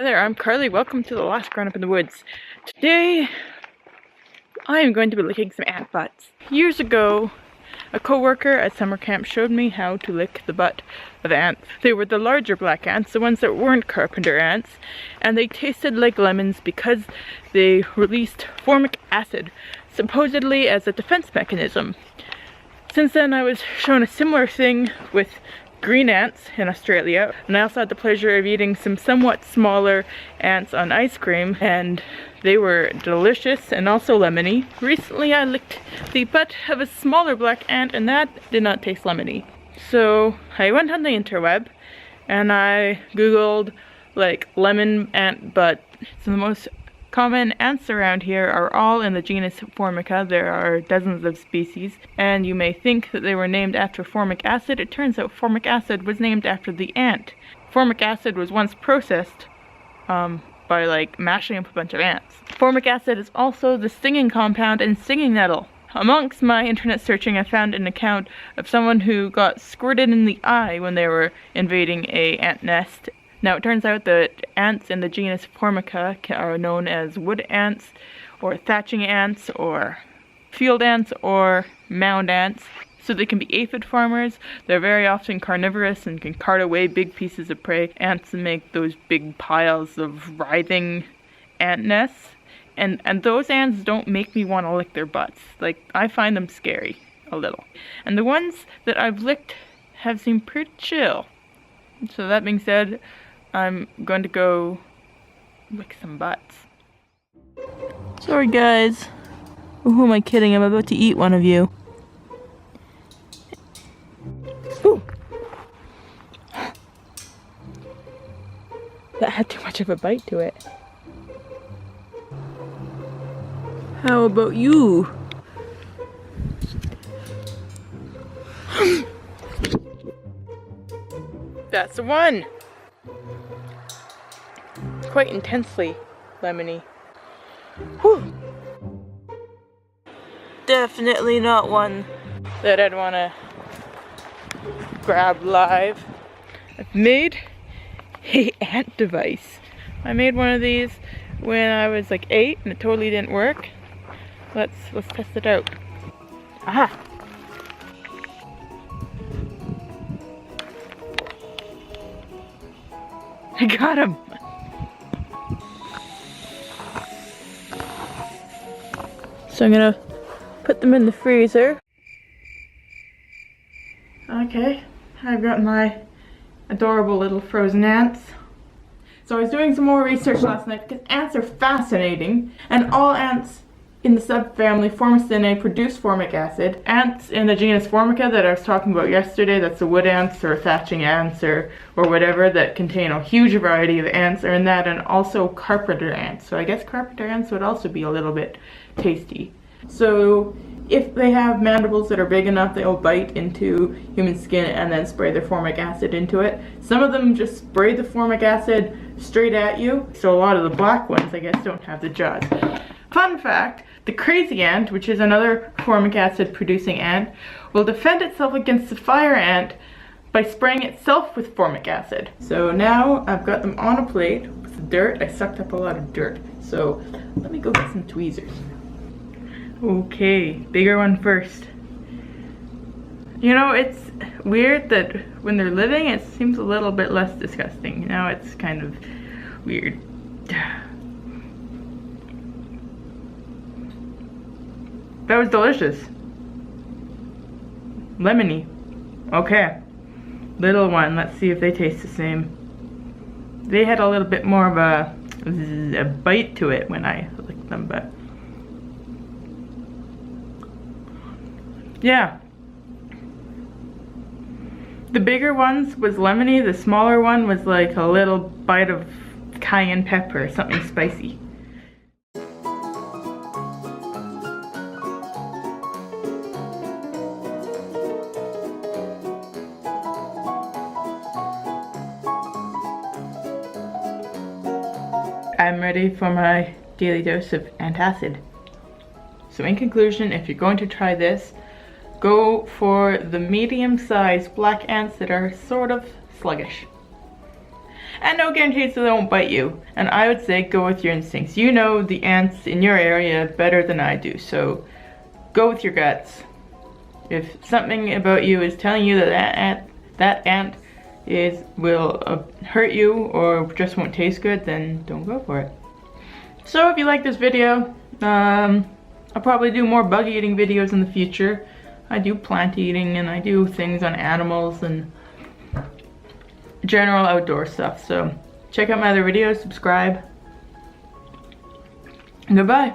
Hi there, I'm Carly. Welcome to the last grown up in the woods. Today, I am going to be licking some ant butts. Years ago, a co-worker at summer camp showed me how to lick the butt of ants. They were the larger black ants, the ones that weren't carpenter ants, and they tasted like lemons because they released formic acid, supposedly as a defense mechanism. Since then, I was shown a similar thing with green ants in Australia, and I also had the pleasure of eating some somewhat smaller ants on ice cream, and they were delicious and also lemony. Recently I licked the butt of a smaller black ant and that did not taste lemony. So I went on the interweb and I googled like lemon ant butt. So the most common ants around here are all in the genus Formica. There are dozens of species, and you may think that they were named after formic acid. It turns out formic acid was named after the ant. Formic acid was once processed by like mashing up a bunch of ants. Formic acid is also the stinging compound in stinging nettle. Amongst my internet searching, I found an account of someone who got squirted in the eye when they were invading a ant nest. Now it turns out that ants in the genus Formica are known as wood ants, or thatching ants, or field ants, or mound ants. So they can be aphid farmers. They're very often carnivorous and can cart away big pieces of prey. Ants make those big piles of writhing ant nests. And those ants don't make me want to lick their butts. Like, I find them scary, a little. And the ones that I've licked have seemed pretty chill. So that being said, I'm going to go lick some butts. Sorry guys. Who am I kidding? I'm about to eat one of you. Ooh. That had too much of a bite to it. How about you? That's the one! Quite intensely lemony. Whew. Definitely not one that I'd want to grab live. I've made a ant device. I made one of these when I was like 8 and it totally didn't work. Let's test it out. Aha! I got him! So I'm gonna put them in the freezer. Okay, I've got my adorable little frozen ants. So I was doing some more research last night because ants are fascinating, and all ants in the subfamily Formicinae produce formic acid. Ants in the genus Formica that I was talking about yesterday, that's the wood ants or thatching ants or whatever, that contain a huge variety of ants, are in that, and also carpenter ants. So I guess carpenter ants would also be a little bit tasty. So if they have mandibles that are big enough, they'll bite into human skin and then spray their formic acid into it. Some of them just spray the formic acid straight at you. So a lot of the black ones, I guess, don't have the jaws. Fun fact, the crazy ant, which is another formic acid producing ant, will defend itself against the fire ant by spraying itself with formic acid. So now I've got them on a plate with dirt. I sucked up a lot of dirt. So let me go get some tweezers. Okay, bigger one first. You know, it's weird that when they're living it seems a little bit less disgusting. Now it's kind of weird. That was delicious. Lemony. Okay. Little one, let's see if they taste the same. They had a little bit more of a bite to it when I licked them, but yeah. The bigger ones was lemony, the smaller one was like a little bite of cayenne pepper, something spicy. I'm ready for my daily dose of antacid. So in conclusion, if you're going to try this, go for the medium-sized black ants that are sort of sluggish. and no guarantees that they won't bite you. And I would say go with your instincts. You know the ants in your area better than I do, so go with your guts. If something about you is telling you that that ant will hurt you or just won't taste good, then don't go for it. So if you like this video, I'll probably do more bug eating videos in the future. I do plant eating and I do things on animals and general outdoor stuff. So check out my other videos, subscribe, and goodbye.